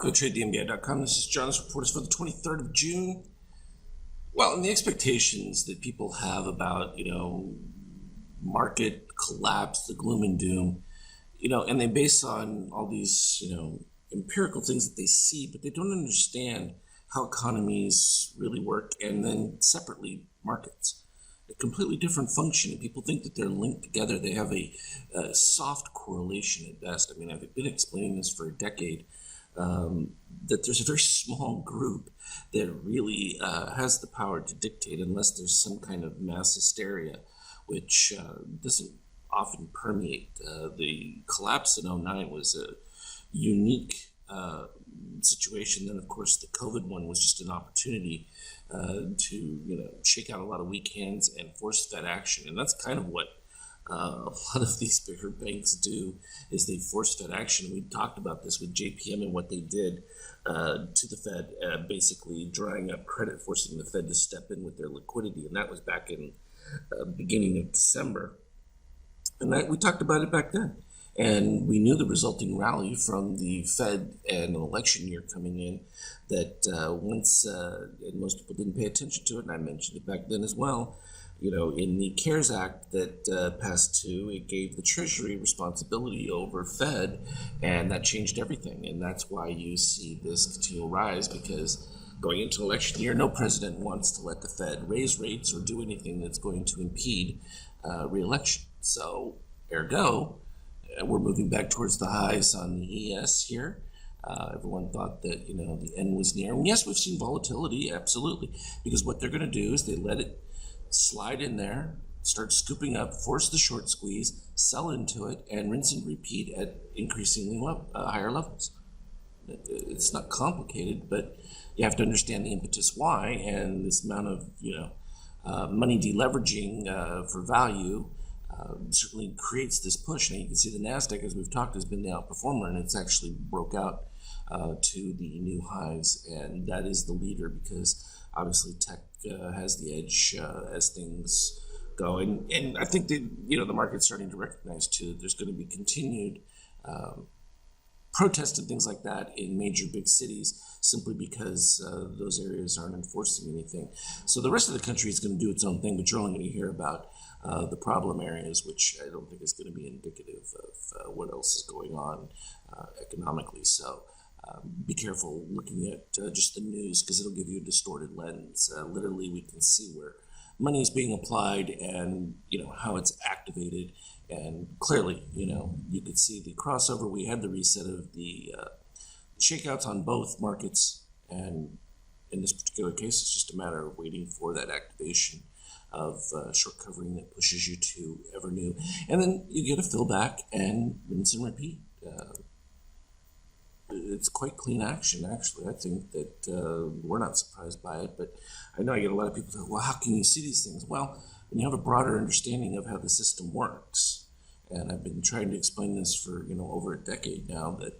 Welcome to TradeTheMBA.com. This is John's reports for the 23rd of June. Well, and the expectations that people have about, market collapse, the gloom and doom, and they base on all these, empirical things that they see, but they don't understand how economies really work, and then separately markets. A completely different function, and people think that they're linked together. They have a soft correlation at best. I mean, I've been explaining this for a decade, that there's a very small group that really has the power to dictate, unless there's some kind of mass hysteria, which doesn't often permeate. The collapse in '09 was a unique situation. Then, of course, the COVID one was just an opportunity to shake out a lot of weak hands and force Fed action, and that's kind of what a lot of these bigger banks do, is they force Fed action. We talked about this with JPM and what they did to the Fed, basically drying up credit, forcing the Fed to step in with their liquidity, and that was back in beginning of December. And we talked about it back then. And we knew the resulting rally from the Fed and an election year coming in, that once, and most people didn't pay attention to it, and I mentioned it back then as well, in the CARES Act that passed too, it gave the Treasury responsibility over Fed, and that changed everything. And that's why you see this continual rise, because going into election year, no president wants to let the Fed raise rates or do anything that's going to impede re-election. So, ergo, we're moving back towards the highs on the ES here. Everyone thought that, the end was near. And yes, we've seen volatility, absolutely, because what they're going to do is they let it slide in there, start scooping up, force the short squeeze, sell into it, and rinse and repeat at increasingly higher levels. It's not complicated, but you have to understand the impetus why, and this amount of money deleveraging for value certainly creates this push. Now you can see the NASDAQ, as we've talked, has been the outperformer, and it's actually broke out to the new highs, and that is the leader, because obviously tech has the edge as things go. And I think that, the market's starting to recognize too that there's going to be continued protests and things like that in major big cities, simply because those areas aren't enforcing anything. So the rest of the country is going to do its own thing, but you're only going to hear about the problem areas, which I don't think is going to be indicative of what else is going on economically. So be careful looking at just the news, because it'll give you a distorted lens. Literally, we can see where money is being applied and how it's activated, and clearly you could see the crossover. We had the reset of the shakeouts on both markets, and in this particular case it's just a matter of waiting for that activation of short covering that pushes you to ever new, and then you get a fill back and rinse and repeat. It's quite clean action, actually. I think that we're not surprised by it, but I know I get a lot of people say, well, how can you see these things? Well, when you have a broader understanding of how the system works, and I've been trying to explain this for over a decade now, that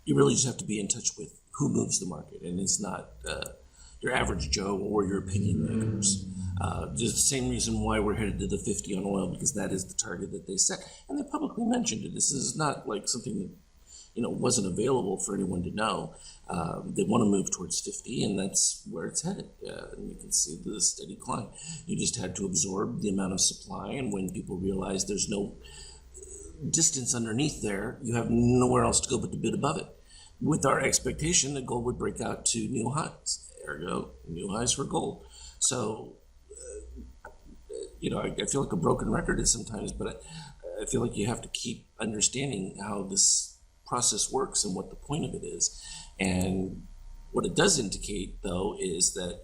you really just have to be in touch with who moves the market, and it's not your average Joe or your opinion makers. Just the same reason why we're headed to the 50 on oil, because that is the target that they set, and they publicly mentioned it. This is not like something that wasn't available for anyone to know. They want to move towards 50, and that's where it's headed. And you can see the steady climb. You just had to absorb the amount of supply, and when people realize there's no distance underneath there, you have nowhere else to go but to bid above it. With our expectation that gold would break out to new highs, ergo new highs for gold. So, I feel like a broken record is sometimes, but I feel like you have to keep understanding how this process works and what the point of it is. And what it does indicate, though, is that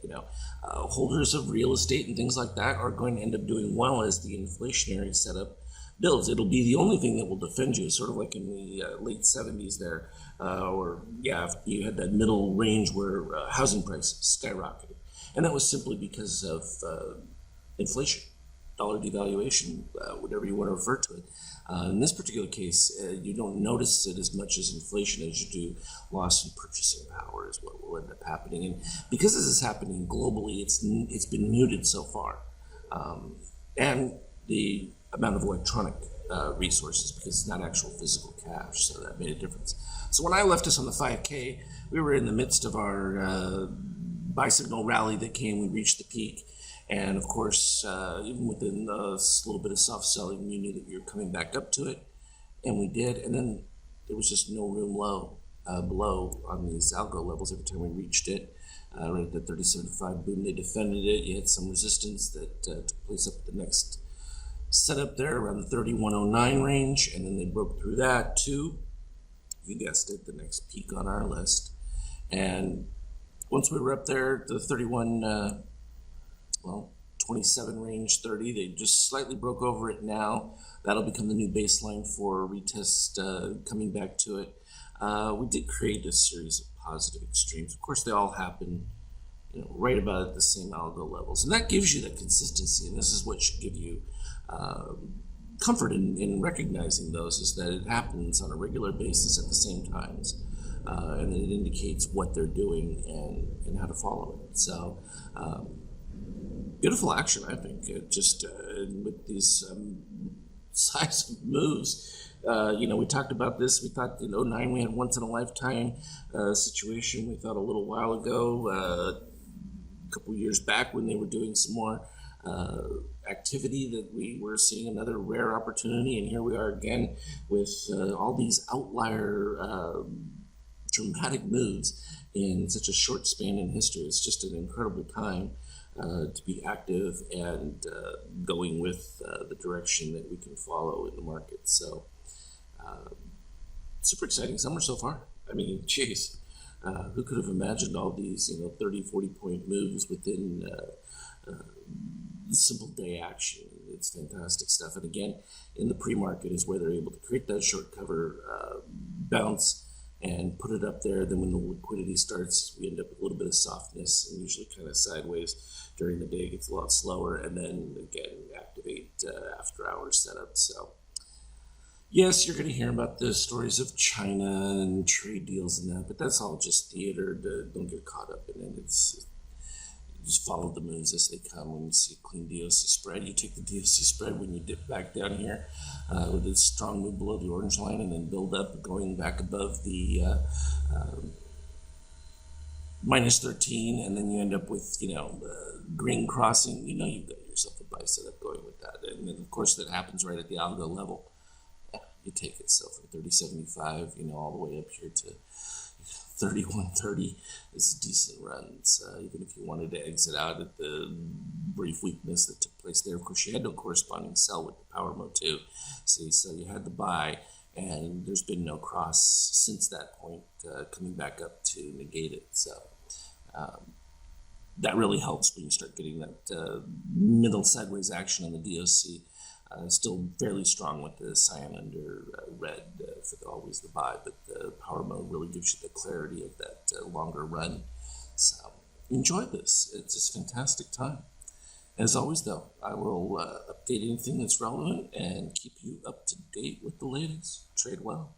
holders of real estate and things like that are going to end up doing well as the inflationary setup builds. It'll be the only thing that will defend you, sort of like in the late 70s there, you had that middle range where housing prices skyrocketed, and that was simply because of inflation, dollar devaluation, whatever you want to refer to it. In this particular case, you don't notice it as much as inflation as you do loss in purchasing power is what will end up happening. And because this is happening globally, it's been muted so far. And the amount of electronic resources because it's not actual physical cash, so that made a difference. So when I left us on the 5K, we were in the midst of our bicycle rally that came. We reached the peak, and of course, even within a little bit of soft selling, you knew that you were coming back up to it, and we did. And then there was just no room below on these algo levels every time we reached it. Right at the 30.75, boom, they defended it. You had some resistance that took place up at the next setup there around the 31.09 range, and then they broke through that to, you guessed it, the next peak on our list. And once we were up there, the 27 range, 30, they just slightly broke over it now. That'll become the new baseline for retest coming back to it. We did create a series of positive extremes. Of course, they all happen, right about at the same algo levels, and that gives you that consistency. And this is what should give you comfort in recognizing those, is that it happens on a regular basis at the same times, and it indicates what they're doing and how to follow it. So beautiful action, I think. Just with these size of moves. We talked about this. We thought in 2009 we had once in a lifetime situation. We thought a little while ago, a couple years back, when they were doing some more activity, that we were seeing another rare opportunity. And here we are again with all these outlier dramatic moves in such a short span in history. It's just an incredible time to be active and going with the direction that we can follow in the market. So super exciting summer so far. I mean, geez, who could have imagined all these 30, 40 point moves within simple day action? It's fantastic stuff. And again, in the pre-market is where they're able to create that short cover bounce and put it up there. Then when the liquidity starts, we end up with a little bit of softness and usually kind of sideways during the day. It gets a lot slower, and then again activate after hours setup. So yes, you're going to hear about the stories of China and trade deals and that, but that's all just theater. Don't get caught up in it. It's just follow the moves as they come. When you see a clean DOC spread, you take the DOC spread. When you dip back down here with a strong move below the orange line and then build up, going back above the minus 13, and then you end up with green crossing. You've got yourself a buy setup going with that. And then of course that happens right at the algo level. You take it. So from 30.75, all the way up here to 31.30 is a decent run. So even if you wanted to exit out at the brief weakness that took place there, of course you had no corresponding sell with the power mode too. See, so you had the buy, and there's been no cross since that point coming back up to negate it. So that really helps when you start getting that middle sideways action on the DOC. Still fairly strong with the cyan under red for always the buy, but the power mode really gives you the clarity of that longer run. So enjoy this. It's just a fantastic time. As always, though, I will update anything that's relevant and keep you up to date with the latest. Trade well.